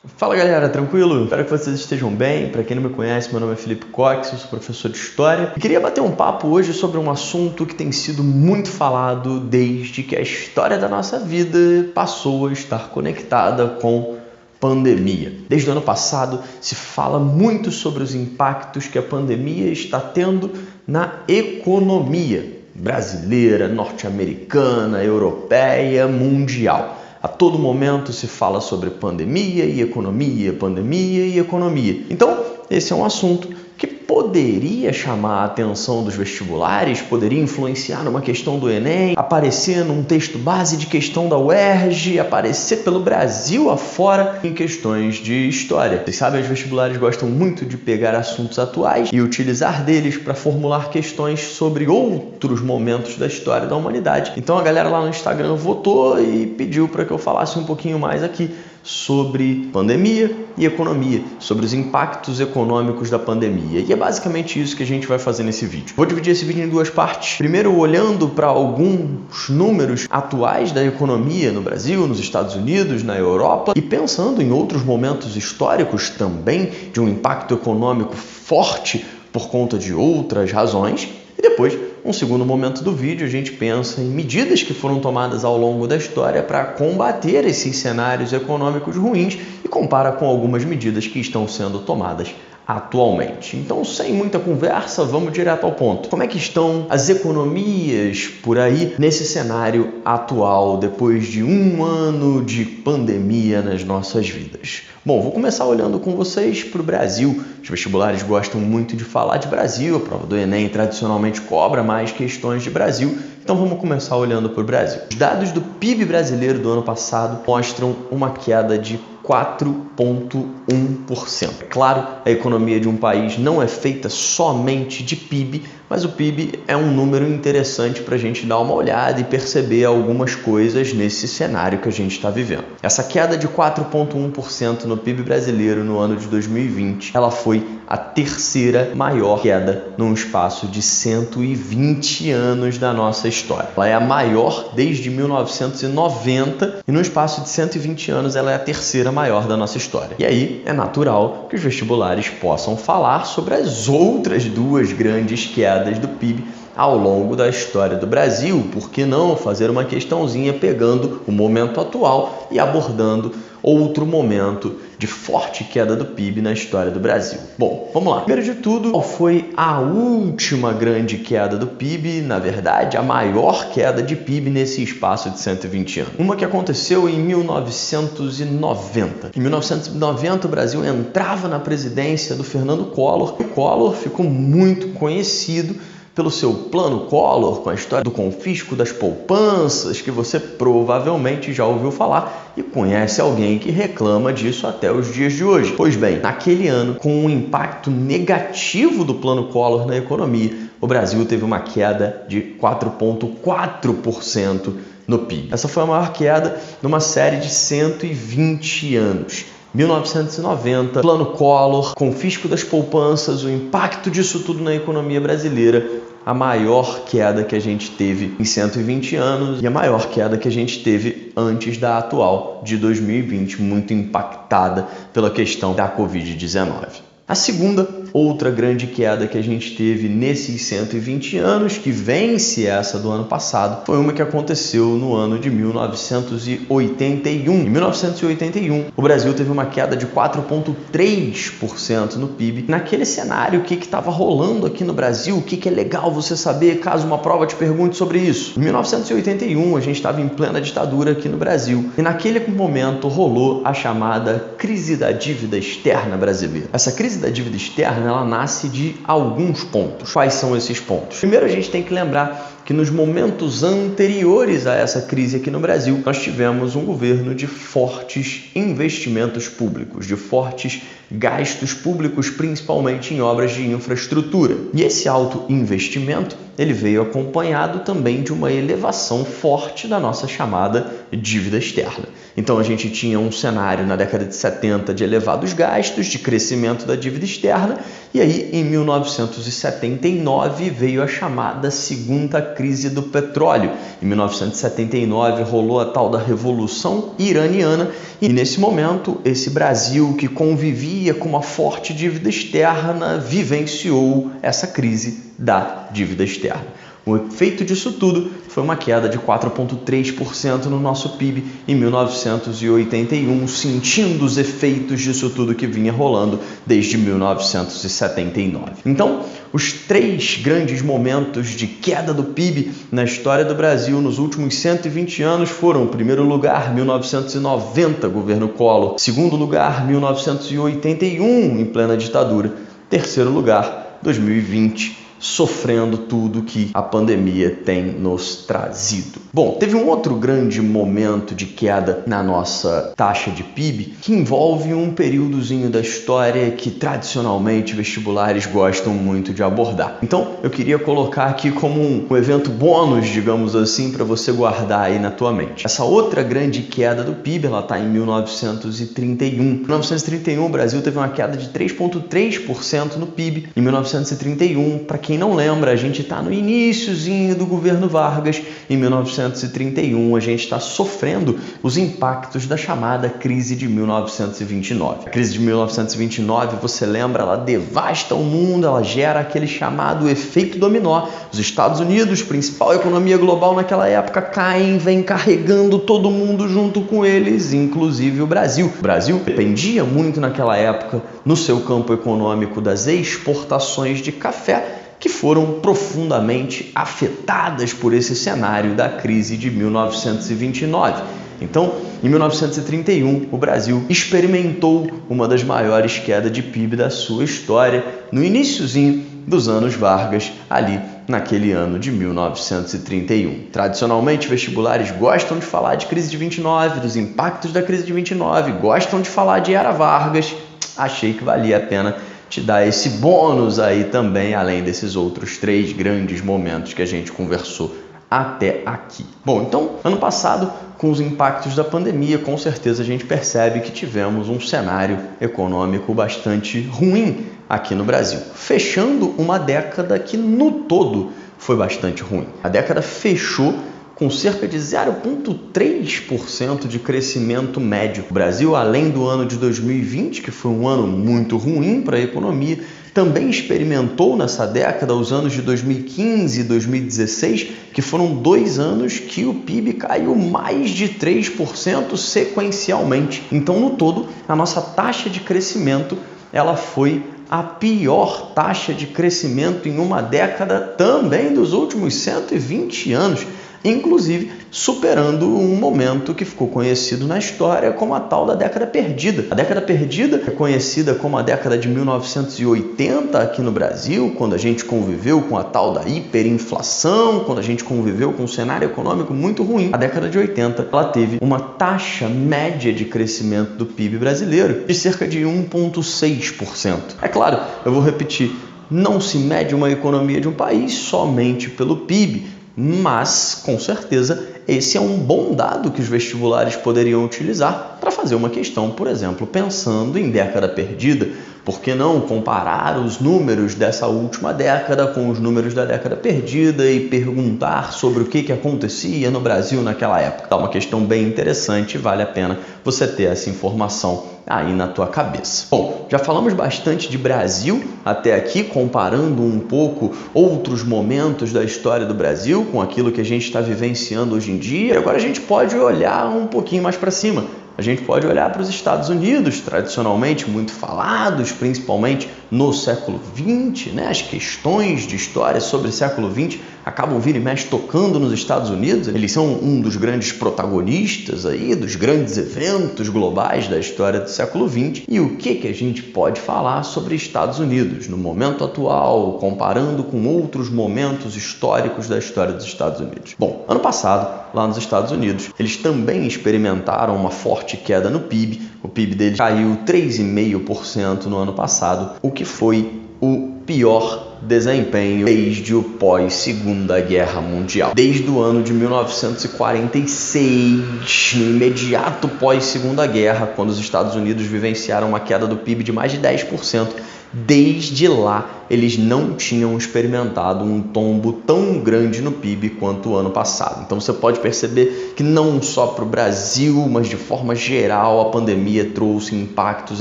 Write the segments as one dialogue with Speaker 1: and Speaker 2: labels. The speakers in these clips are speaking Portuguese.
Speaker 1: Fala galera, tranquilo? Espero que vocês estejam bem. Para quem não me conhece, meu nome é Felipe Cox, eu sou professor de História. E queria bater um papo hoje sobre um assunto que tem sido muito falado desde que a história da nossa vida passou a estar conectada com pandemia. Desde o ano passado se fala muito sobre os impactos que a pandemia está tendo na economia brasileira, norte-americana, europeia, mundial. A todo momento se fala sobre pandemia e economia, pandemia e economia. Então, esse é um assunto que poderia chamar a atenção dos vestibulares, poderia influenciar numa questão do Enem, aparecer num texto base de questão da UERJ, aparecer pelo Brasil afora em questões de história. Vocês sabem, os vestibulares gostam muito de pegar assuntos atuais e utilizar deles para formular questões sobre outros momentos da história da humanidade. Então a galera lá no Instagram votou e pediu para que eu falasse um pouquinho mais aqui sobre pandemia e economia, sobre os impactos econômicos da pandemia. E é basicamente isso que a gente vai fazer nesse vídeo. Vou dividir esse vídeo em duas partes. Primeiro, olhando para alguns números atuais da economia no Brasil, nos Estados Unidos, na Europa, e pensando em outros momentos históricos também de um impacto econômico forte por conta de outras razões. E depois, um segundo momento do vídeo, a gente pensa em medidas que foram tomadas ao longo da história para combater esses cenários econômicos ruins e compara com algumas medidas que estão sendo tomadas atualmente. Então, sem muita conversa, vamos direto ao ponto. Como é que estão as economias por aí nesse cenário atual, depois de um ano de pandemia nas nossas vidas? Bom, vou começar olhando com vocês para o Brasil. Os vestibulares gostam muito de falar de Brasil, a prova do Enem tradicionalmente cobra mais questões de Brasil, então vamos começar olhando para o Brasil. Os dados do PIB brasileiro do ano passado mostram uma queda de 4,1%. É claro, a economia de um país não é feita somente de PIB, mas o PIB é um número interessante para a gente dar uma olhada e perceber algumas coisas nesse cenário que a gente está vivendo. Essa queda de 4,1% no PIB brasileiro no ano de 2020, ela foi a terceira maior queda num espaço de 120 anos da nossa história. Ela é a maior desde 1990 e no espaço de 120 anos ela é a terceira maior da nossa história. E aí é natural que os vestibulares possam falar sobre as outras duas grandes quedas do PIB ao longo da história do Brasil. Por que não fazer uma questãozinha pegando o momento atual e abordando outro momento de forte queda do PIB na história do Brasil? Bom, vamos lá. Primeiro de tudo, qual foi a última grande queda do PIB? Na verdade, a maior queda de PIB nesse espaço de 120 anos. Uma que aconteceu em 1990. Em 1990, o Brasil entrava na presidência do Fernando Collor. O Collor ficou muito conhecido pelo seu plano Collor, com a história do confisco das poupanças, que você provavelmente já ouviu falar e conhece alguém que reclama disso até os dias de hoje. Pois bem, naquele ano, com um impacto negativo do plano Collor na economia, o Brasil teve uma queda de 4,4% no PIB. Essa foi a maior queda numa série de 120 anos. 1990, plano Collor, confisco das poupanças, o impacto disso tudo na economia brasileira, a maior queda que a gente teve em 120 anos e a maior queda que a gente teve antes da atual de 2020, muito impactada pela questão da Covid-19. A segunda, outra grande queda que a gente teve nesses 120 anos, que vence essa do ano passado, foi uma que aconteceu no ano de 1981. Em 1981, o Brasil teve uma queda de 4,3% no PIB. Naquele cenário, o que estava rolando aqui no Brasil? O que é legal você saber caso uma prova te pergunte sobre isso? Em 1981, a gente estava em plena ditadura aqui no Brasil e naquele momento rolou a chamada crise da dívida externa brasileira. Essa crise da dívida externa, ela nasce de alguns pontos. Quais são esses pontos? Primeiro, a gente tem que lembrar que nos momentos anteriores a essa crise aqui no Brasil, nós tivemos um governo de fortes investimentos públicos, de fortes gastos públicos, principalmente em obras de infraestrutura. E esse alto investimento, ele veio acompanhado também de uma elevação forte da nossa chamada dívida externa. Então a gente tinha um cenário na década de 70 de elevados gastos, de crescimento da dívida externa, e aí em 1979 veio a chamada segunda crise do petróleo. Em 1979 rolou a tal da Revolução Iraniana e nesse momento esse Brasil que convivia com uma forte dívida externa vivenciou essa crise da dívida externa. O efeito disso tudo foi uma queda de 4,3% no nosso PIB em 1981, sentindo os efeitos disso tudo que vinha rolando desde 1979. Então, os 3 grandes momentos de queda do PIB na história do Brasil nos últimos 120 anos foram: em primeiro lugar, 1990, governo Collor; segundo lugar, 1981, em plena ditadura; terceiro lugar, 2020, sofrendo tudo que a pandemia tem nos trazido. Bom, teve um outro grande momento de queda na nossa taxa de PIB que envolve um períodozinho da história que tradicionalmente vestibulares gostam muito de abordar. Então, eu queria colocar aqui como um evento bônus, digamos assim, para você guardar aí na tua mente. Essa outra grande queda do PIB, ela está em 1931. Em 1931, o Brasil teve uma queda de 3,3% no PIB. Em 1931, para quem não lembra, a gente está no iniciozinho do governo Vargas. Em 1931, a gente está sofrendo os impactos da chamada crise de 1929. A crise de 1929, você lembra, ela devasta o mundo, ela gera aquele chamado efeito dominó. Os Estados Unidos, principal economia global naquela época, caem, vem carregando todo mundo junto com eles, inclusive o Brasil. O Brasil dependia muito naquela época, no seu campo econômico, das exportações de café, que foram profundamente afetadas por esse cenário da crise de 1929. Então, em 1931, o Brasil experimentou uma das maiores quedas de PIB da sua história, no iniciozinho dos anos Vargas, ali naquele ano de 1931. Tradicionalmente, vestibulares gostam de falar de crise de 29, dos impactos da crise de 29, gostam de falar de Era Vargas. Achei que valia a pena te dar esse bônus aí também, além desses outros 3 grandes momentos que a gente conversou até aqui. Bom, então, ano passado, com os impactos da pandemia, com certeza a gente percebe que tivemos um cenário econômico bastante ruim aqui no Brasil, fechando uma década que no todo foi bastante ruim. A década fechou com cerca de 0,3% de crescimento médio. O Brasil, além do ano de 2020, que foi um ano muito ruim para a economia, também experimentou nessa década os anos de 2015 e 2016, que foram 2 anos que o PIB caiu mais de 3% sequencialmente. Então, no todo, a nossa taxa de crescimento ela foi a pior taxa de crescimento em uma década também dos últimos 120 anos. Inclusive superando um momento que ficou conhecido na história como a tal da década perdida. A década perdida é conhecida como a década de 1980 aqui no Brasil, quando a gente conviveu com a tal da hiperinflação, quando a gente conviveu com um cenário econômico muito ruim. A década de 80 ela teve uma taxa média de crescimento do PIB brasileiro de cerca de 1,6%. É claro, eu vou repetir, não se mede uma economia de um país somente pelo PIB, mas, com certeza, esse é um bom dado que os vestibulares poderiam utilizar para fazer uma questão, por exemplo, pensando em década perdida. Por que não comparar os números dessa última década com os números da década perdida e perguntar sobre o que acontecia no Brasil naquela época? É uma questão bem interessante e vale a pena você ter essa informação aí na tua cabeça. Bom, já falamos bastante de Brasil até aqui, comparando um pouco outros momentos da história do Brasil com aquilo que a gente está vivenciando hoje em dia. E agora a gente pode olhar um pouquinho mais para cima. A gente pode olhar para os Estados Unidos, tradicionalmente muito falados, principalmente no século XX, né? As questões de história sobre o século XX acabam vira e mexe tocando nos Estados Unidos. Eles são um dos grandes protagonistas aí, dos grandes eventos globais da história do século XX. E o que a gente pode falar sobre Estados Unidos no momento atual, comparando com outros momentos históricos da história dos Estados Unidos? Bom, ano passado, lá nos Estados Unidos, eles também experimentaram uma forte queda no PIB. O PIB deles caiu 3,5% no ano passado, o que foi o pior desempenho desde o pós-Segunda Guerra Mundial. Desde o ano de 1946, no imediato pós-Segunda Guerra, quando os Estados Unidos vivenciaram uma queda do PIB de mais de 10%, desde lá eles não tinham experimentado um tombo tão grande no PIB quanto o ano passado. Então você pode perceber que não só para o Brasil, mas de forma geral, a pandemia trouxe impactos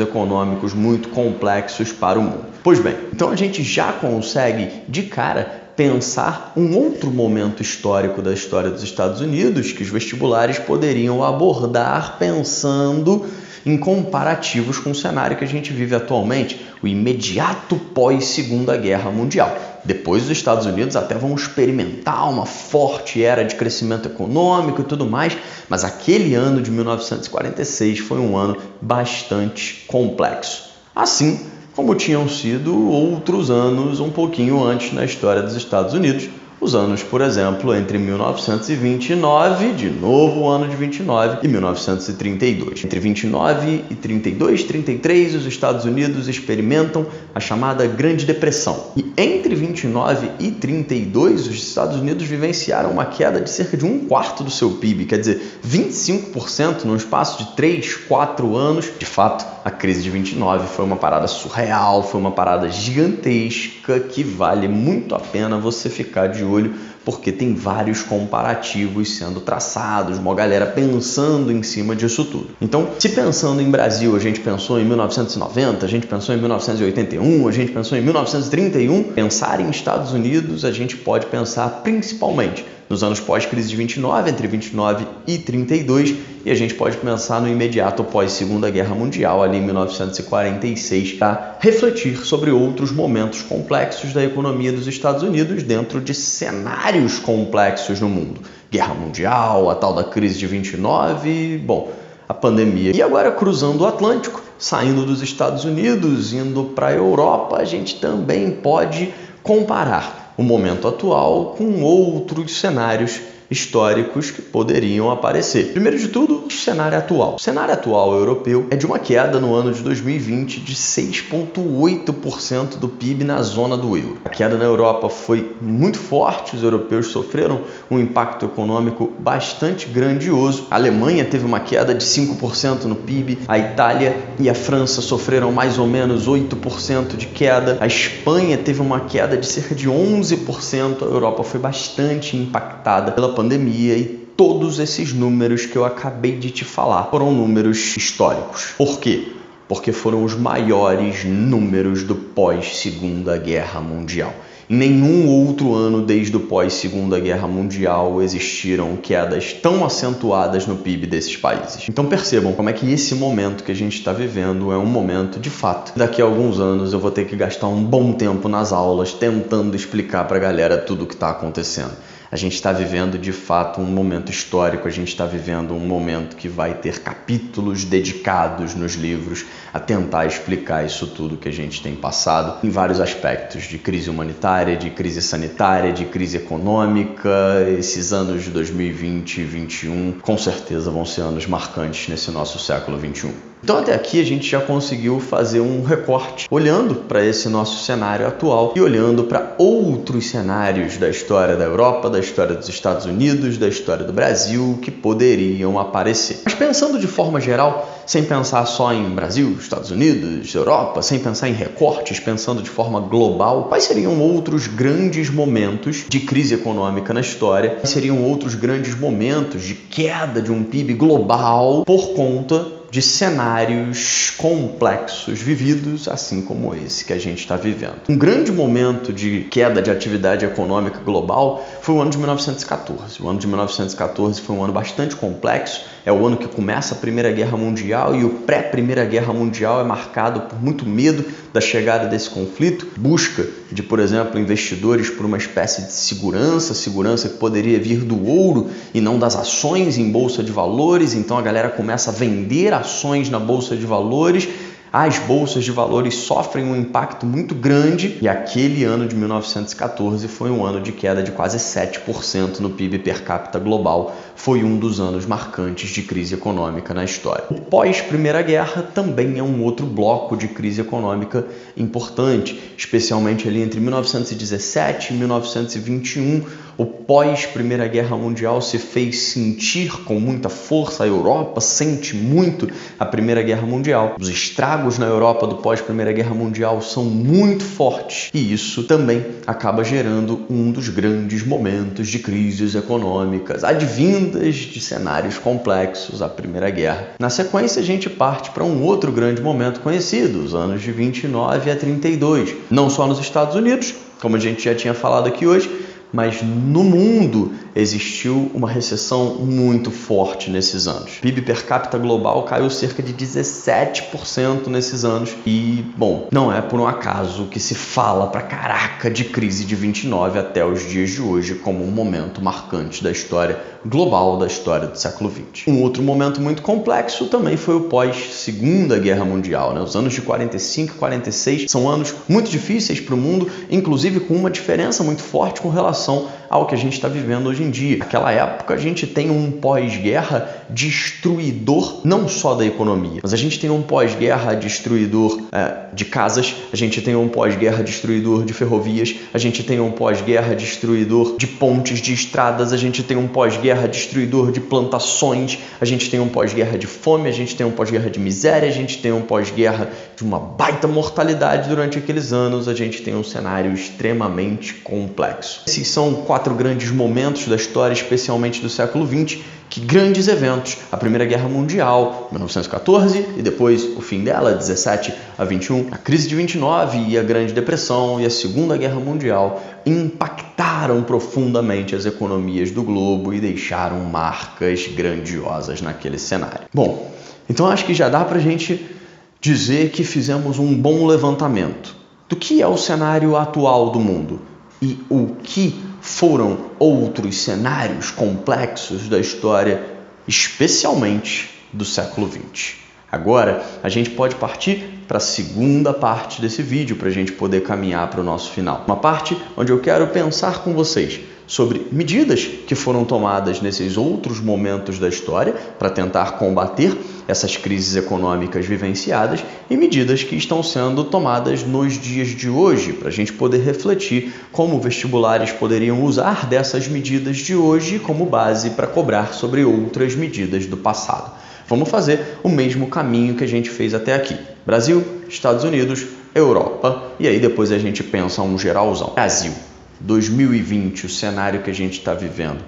Speaker 1: econômicos muito complexos para o mundo. Pois bem, então a gente já consegue de cara pensar um outro momento histórico da história dos Estados Unidos que os vestibulares poderiam abordar pensando em comparativos com o cenário que a gente vive atualmente, o imediato pós-Segunda Guerra Mundial. Depois os Estados Unidos até vão experimentar uma forte era de crescimento econômico e tudo mais, mas aquele ano de 1946 foi um ano bastante complexo. Assim como tinham sido outros anos um pouquinho antes na história dos Estados Unidos, os anos, por exemplo, entre 1929, de novo o ano de 29, e 1932. Entre 29 e 32, 33, os Estados Unidos experimentam a chamada Grande Depressão. E entre 29 e 32, os Estados Unidos vivenciaram uma queda de cerca de 1/4 do seu PIB, quer dizer, 25% num espaço de 3, 4 anos. De fato, a crise de 29 foi uma parada surreal, foi uma parada gigantesca que vale muito a pena você ficar de olho, porque tem vários comparativos sendo traçados, uma galera pensando em cima disso tudo. Então, se pensando em Brasil, a gente pensou em 1990, a gente pensou em 1981, a gente pensou em 1931, pensar em Estados Unidos, a gente pode pensar principalmente nos anos pós-crise de 29, entre 29 e 32, e a gente pode pensar no imediato pós-Segunda Guerra Mundial, ali em 1946, para refletir sobre outros momentos complexos da economia dos Estados Unidos dentro de cenários complexos no mundo. Guerra Mundial, a tal da crise de 29, bom, a pandemia. E agora, cruzando o Atlântico, saindo dos Estados Unidos, indo para a Europa, a gente também pode comparar o momento atual com outros cenários históricos que poderiam aparecer. Primeiro de tudo, o cenário atual. O cenário atual europeu é de uma queda no ano de 2020 de 6,8% do PIB na zona do euro. A queda na Europa foi muito forte, os europeus sofreram um impacto econômico bastante grandioso. A Alemanha teve uma queda de 5% no PIB, a Itália e a França sofreram mais ou menos 8% de queda, a Espanha teve uma queda de cerca de 11%, a Europa foi bastante impactada pela pandemia e todos esses números que eu acabei de te falar foram números históricos. Por quê? Porque foram os maiores números do pós-Segunda Guerra Mundial. Em nenhum outro ano desde o pós-Segunda Guerra Mundial existiram quedas tão acentuadas no PIB desses países. Então percebam como é que esse momento que a gente está vivendo é um momento de fato. Daqui a alguns anos eu vou ter que gastar um bom tempo nas aulas tentando explicar para a galera tudo o que está acontecendo. A gente está vivendo de fato um momento histórico, a gente está vivendo um momento que vai ter capítulos dedicados nos livros a tentar explicar isso tudo que a gente tem passado em vários aspectos, de crise humanitária, de crise sanitária, de crise econômica. Esses anos de 2020 e 2021 com certeza vão ser anos marcantes nesse nosso século 21. Então até aqui a gente já conseguiu fazer um recorte olhando para esse nosso cenário atual e olhando para outros cenários da história da Europa, da história dos Estados Unidos, da história do Brasil que poderiam aparecer. Mas pensando de forma geral, sem pensar só em Brasil, Estados Unidos, Europa, sem pensar em recortes, pensando de forma global, quais seriam outros grandes momentos de crise econômica na história? Quais seriam outros grandes momentos de queda de um PIB global por conta de cenários complexos vividos, assim como esse que a gente está vivendo? Um grande momento de queda de atividade econômica global foi o ano de 1914. O ano de 1914 foi um ano bastante complexo, é o ano que começa a Primeira Guerra Mundial e o pré-Primeira Guerra Mundial é marcado por muito medo da chegada desse conflito, busca de, por exemplo, investidores por uma espécie de segurança que poderia vir do ouro e não das ações em bolsa de valores, então a galera começa a vender ações na bolsa de valores. as bolsas de valores sofrem um impacto muito grande e aquele ano de 1914 foi um ano de queda de quase 7% no PIB per capita global. Foi um dos anos marcantes de crise econômica na história. O pós-Primeira Guerra também é um outro bloco de crise econômica importante, especialmente ali entre 1917 e 1921. O pós-Primeira Guerra Mundial se fez sentir com muita força. A Europa sente muito a Primeira Guerra Mundial. Os estragos na Europa do pós-Primeira Guerra Mundial são muito fortes e isso também acaba gerando um dos grandes momentos de crises econômicas advindas de cenários complexos, a Primeira Guerra. Na sequência, a gente parte para um outro grande momento conhecido, os anos de 29 a 32. Não só nos Estados Unidos, como a gente já tinha falado aqui hoje, mas no mundo existiu uma recessão muito forte nesses anos. O PIB per capita global caiu cerca de 17% nesses anos e, bom, não é por um acaso que se fala pra caraca de crise de 29 até os dias de hoje como um momento marcante da história global, da história do século XX. Um outro momento muito complexo também foi o pós-Segunda Guerra Mundial, né? Os anos de 45 e 46 são anos muito difíceis para o mundo, inclusive com uma diferença muito forte com relação ao que a gente está vivendo hoje em dia. Naquela época a gente tem um pós-guerra destruidor não só da economia, mas a gente tem um pós-guerra destruidor de casas, a gente tem um pós-guerra destruidor de ferrovias, a gente tem um pós-guerra destruidor de pontes, de estradas, a gente tem um pós-guerra destruidor de plantações, a gente tem um pós-guerra de fome, a gente tem um pós-guerra de miséria, a gente tem um pós-guerra de uma baita mortalidade durante aqueles anos, a gente tem um cenário extremamente complexo. Esses são 4 grandes momentos da história, especialmente do século XX, que grandes eventos, a Primeira Guerra Mundial, 1914, e depois o fim dela, 17 a 21, a crise de 29 e a Grande Depressão e a Segunda Guerra Mundial impactaram profundamente as economias do globo e deixaram marcas grandiosas naquele cenário. Bom, então acho que já dá pra gente dizer que fizemos um bom levantamento do que é o cenário atual do mundo e o que foram outros cenários complexos da história, especialmente do século XX. Agora, a gente pode partir para a segunda parte desse vídeo para a gente poder caminhar para o nosso final. Uma parte onde eu quero pensar com vocês sobre medidas que foram tomadas nesses outros momentos da história para tentar combater essas crises econômicas vivenciadas e medidas que estão sendo tomadas nos dias de hoje para a gente poder refletir como vestibulares poderiam usar dessas medidas de hoje como base para cobrar sobre outras medidas do passado. Vamos fazer o mesmo caminho que a gente fez até aqui. Brasil, Estados Unidos, Europa e aí depois a gente pensa um geralzão. Brasil, 2020, o cenário que a gente está vivendo.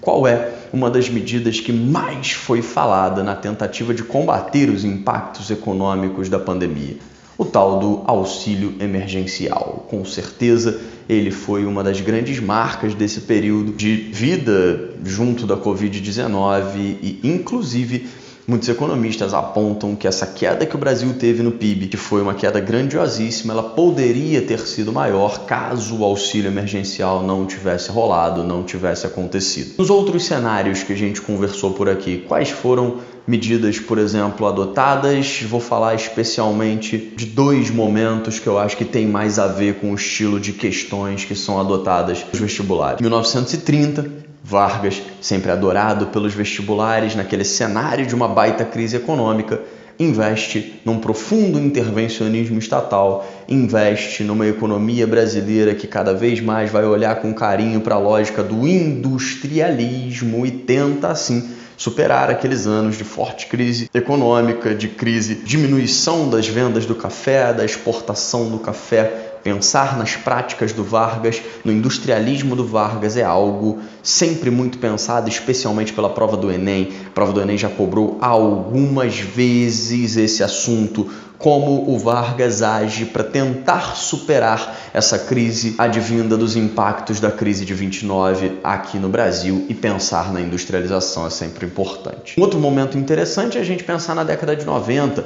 Speaker 1: Qual é uma das medidas que mais foi falada na tentativa de combater os impactos econômicos da pandemia? O tal do auxílio emergencial. Com certeza, ele foi uma das grandes marcas desse período de vida junto da Covid-19 e, inclusive, muitos economistas apontam que essa queda que o Brasil teve no PIB, que foi uma queda grandiosíssima, ela poderia ter sido maior caso o auxílio emergencial não tivesse rolado, não tivesse acontecido. Nos outros cenários que a gente conversou por aqui, quais foram medidas, por exemplo, adotadas? Vou falar especialmente de 2 momentos que eu acho que tem mais a ver com o estilo de questões que são adotadas nos vestibulares. 1930, Vargas, sempre adorado pelos vestibulares, naquele cenário de uma baita crise econômica, investe num profundo intervencionismo estatal, investe numa economia brasileira que cada vez mais vai olhar com carinho para a lógica do industrialismo e tenta, assim, superar aqueles anos de forte crise econômica, de crise, diminuição das vendas do café, da exportação do café. Pensar nas práticas do Vargas, no industrialismo do Vargas é algo sempre muito pensado, especialmente pela prova do Enem. A prova do Enem já cobrou algumas vezes esse assunto, como o Vargas age para tentar superar essa crise advinda dos impactos da crise de 29 aqui no Brasil e pensar na industrialização é sempre importante. Um outro momento interessante é a gente pensar na década de 90,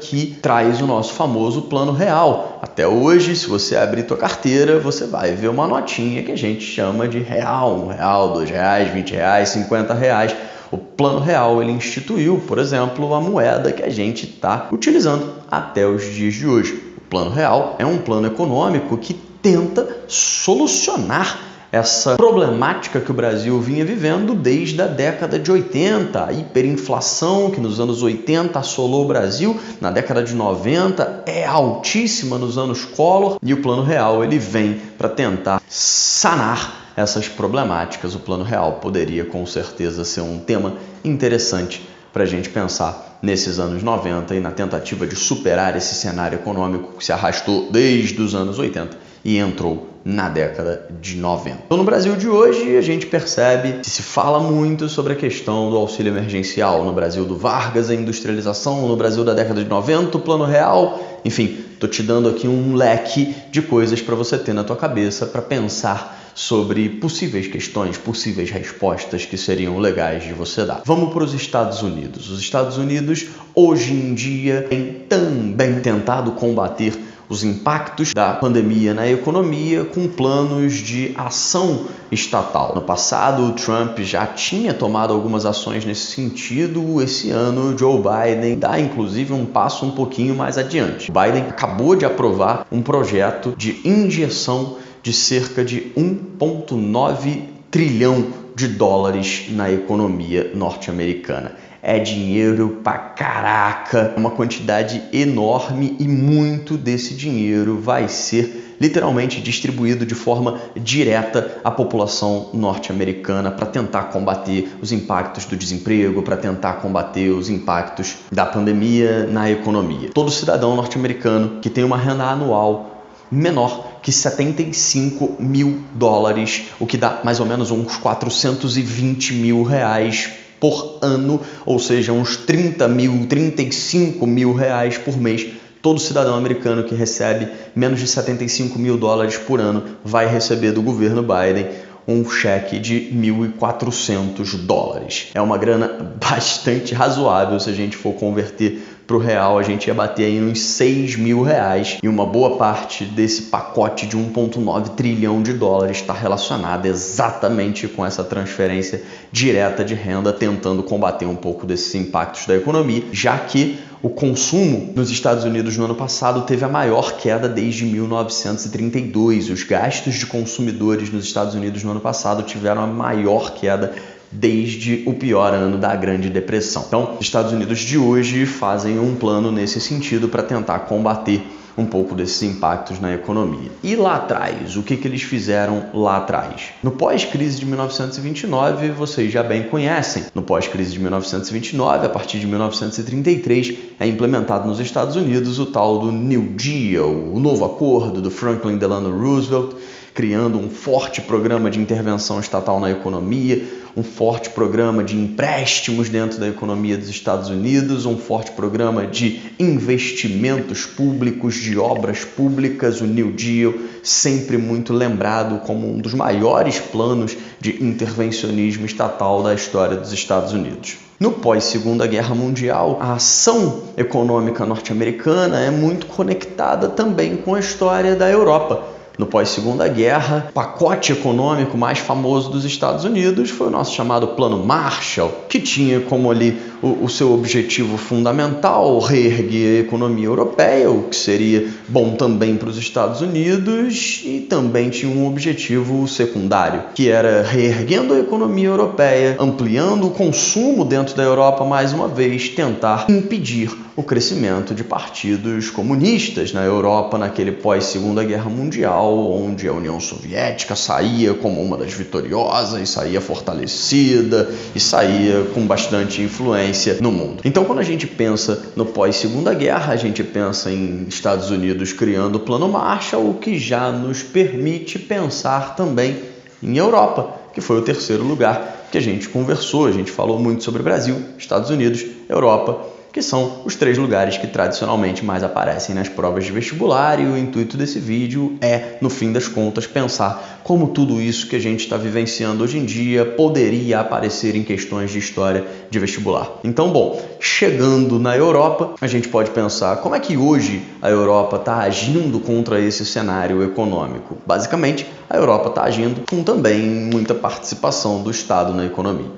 Speaker 1: que traz o nosso famoso Plano Real. Até hoje, se você abrir tua carteira, você vai ver uma notinha que a gente chama de real, R$1, R$2, R$20, R$50. O Plano Real ele instituiu, por exemplo, a moeda que a gente está utilizando até os dias de hoje. O Plano Real é um plano econômico que tenta solucionar essa problemática que o Brasil vinha vivendo desde a década de 80, a hiperinflação que nos anos 80 assolou o Brasil, na década de 90 é altíssima nos anos Collor, e o Plano Real ele vem para tentar sanar essas problemáticas. O Plano Real poderia com certeza ser um tema interessante para a gente pensar nesses anos 90 e na tentativa de superar esse cenário econômico que se arrastou desde os anos 80 e entrou na década de 90. Então, no Brasil de hoje, a gente percebe que se fala muito sobre a questão do auxílio emergencial. No Brasil do Vargas, a industrialização, no Brasil da década de 90, o Plano Real. Enfim, estou te dando aqui um leque de coisas para você ter na tua cabeça para pensar sobre possíveis questões, possíveis respostas que seriam legais de você dar. Vamos para os Estados Unidos. Os Estados Unidos, hoje em dia, têm também tentado combater os impactos da pandemia na economia com planos de ação estatal. No passado, o Trump já tinha tomado algumas ações nesse sentido. Esse ano, Joe Biden dá inclusive um passo um pouquinho mais adiante. O Biden acabou de aprovar um projeto de injeção de cerca de 1,9 trilhão de dólares na economia norte-americana. É dinheiro pra caraca, uma quantidade enorme, e muito desse dinheiro vai ser literalmente distribuído de forma direta à população norte-americana para tentar combater os impactos do desemprego, para tentar combater os impactos da pandemia na economia. Todo cidadão norte-americano que tem uma renda anual menor que 75 mil dólares, o que dá mais ou menos uns 420 mil reais por ano, ou seja, uns 35 mil reais por mês. Todo cidadão americano que recebe menos de 75 mil dólares por ano vai receber do governo Biden um cheque de 1.400 dólares. É uma grana bastante razoável. Se a gente for converter para o real, a gente ia bater aí uns 6 mil reais, e uma boa parte desse pacote de 1,9 trilhão de dólares está relacionada exatamente com essa transferência direta de renda, tentando combater um pouco desses impactos da economia, já que o consumo nos Estados Unidos no ano passado teve a maior queda desde 1932. Os gastos de consumidores nos Estados Unidos no ano passado tiveram a maior queda desde o pior ano da Grande Depressão. Então, os Estados Unidos de hoje fazem um plano nesse sentido para tentar combater um pouco desses impactos na economia. E lá atrás, o que eles fizeram lá atrás? No pós-crise de 1929, vocês já bem conhecem. No pós-crise de 1929, a partir de 1933, é implementado nos Estados Unidos o tal do New Deal, o novo acordo do Franklin Delano Roosevelt, criando um forte programa de intervenção estatal na economia, um forte programa de empréstimos dentro da economia dos Estados Unidos, um forte programa de investimentos públicos, de obras públicas. O New Deal, sempre muito lembrado como um dos maiores planos de intervencionismo estatal da história dos Estados Unidos. No pós-Segunda Guerra Mundial, a ação econômica norte-americana é muito conectada também com a história da Europa. No pós-Segunda Guerra, o pacote econômico mais famoso dos Estados Unidos foi o nosso chamado Plano Marshall, que tinha como ali o seu objetivo fundamental reerguer a economia europeia, o que seria bom também para os Estados Unidos, e também tinha um objetivo secundário, que era reerguendo a economia europeia, ampliando o consumo dentro da Europa mais uma vez, tentar impedir o crescimento de partidos comunistas na Europa naquele pós-Segunda Guerra Mundial, onde a União Soviética saía como uma das vitoriosas, e saía fortalecida, e saía com bastante influência no mundo. Então, quando a gente pensa no pós-Segunda Guerra, a gente pensa em Estados Unidos criando o Plano Marshall, o que já nos permite pensar também em Europa, que foi o terceiro lugar que a gente conversou. A gente falou muito sobre Brasil, Estados Unidos, Europa, que são os três lugares que tradicionalmente mais aparecem nas provas de vestibular, e o intuito desse vídeo é, no fim das contas, pensar como tudo isso que a gente está vivenciando hoje em dia poderia aparecer em questões de história de vestibular. Então, bom, chegando na Europa, a gente pode pensar como é que hoje a Europa está agindo contra esse cenário econômico. Basicamente, a Europa está agindo com também muita participação do Estado na economia.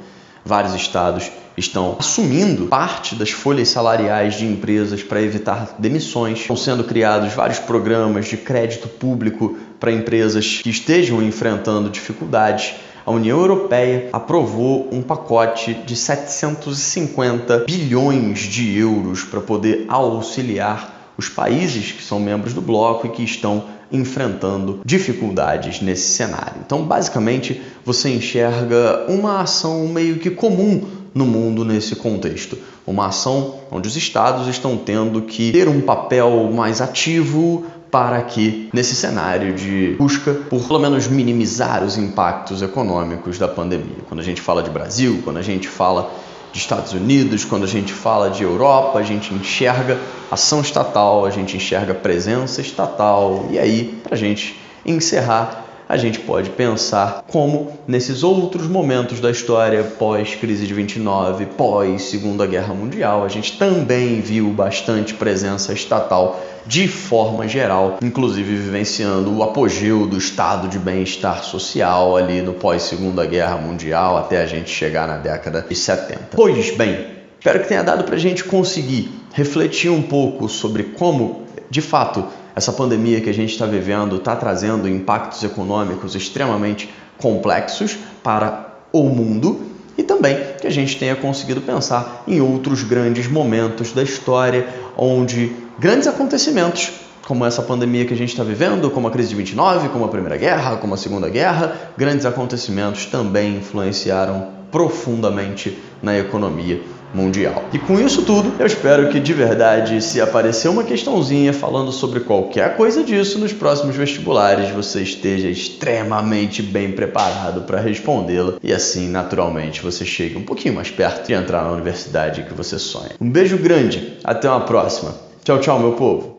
Speaker 1: Vários estados estão assumindo parte das folhas salariais de empresas para evitar demissões. Estão sendo criados vários programas de crédito público para empresas que estejam enfrentando dificuldades. A União Europeia aprovou um pacote de 750 bilhões de euros para poder auxiliar os países que são membros do bloco e que estão enfrentando dificuldades nesse cenário. Então, basicamente, você enxerga uma ação meio que comum no mundo nesse contexto. Uma ação onde os estados estão tendo que ter um papel mais ativo para que, nesse cenário de busca por pelo menos minimizar os impactos econômicos da pandemia. Quando a gente fala de Brasil, quando a gente fala de Estados Unidos, quando a gente fala de Europa, a gente enxerga ação estatal, a gente enxerga presença estatal. E aí, para a gente encerrar, a gente pode pensar como nesses outros momentos da história, pós-crise de 29, pós-Segunda Guerra Mundial, a gente também viu bastante presença estatal de forma geral, inclusive vivenciando o apogeu do estado de bem-estar social ali no pós-Segunda Guerra Mundial até a gente chegar na década de 70. Pois bem, espero que tenha dado para a gente conseguir refletir um pouco sobre como, de fato, essa pandemia que a gente está vivendo está trazendo impactos econômicos extremamente complexos para o mundo e também que a gente tenha conseguido pensar em outros grandes momentos da história onde grandes acontecimentos como essa pandemia que a gente está vivendo, como a crise de 29, como a Primeira Guerra, como a Segunda Guerra, grandes acontecimentos também influenciaram profundamente na economia mundial. E com isso tudo, eu espero que de verdade, se aparecer uma questãozinha falando sobre qualquer coisa disso nos próximos vestibulares, você esteja extremamente bem preparado para respondê-la e assim, naturalmente, você chegue um pouquinho mais perto de entrar na universidade que você sonha. Um beijo grande, até uma próxima. Tchau, tchau, meu povo!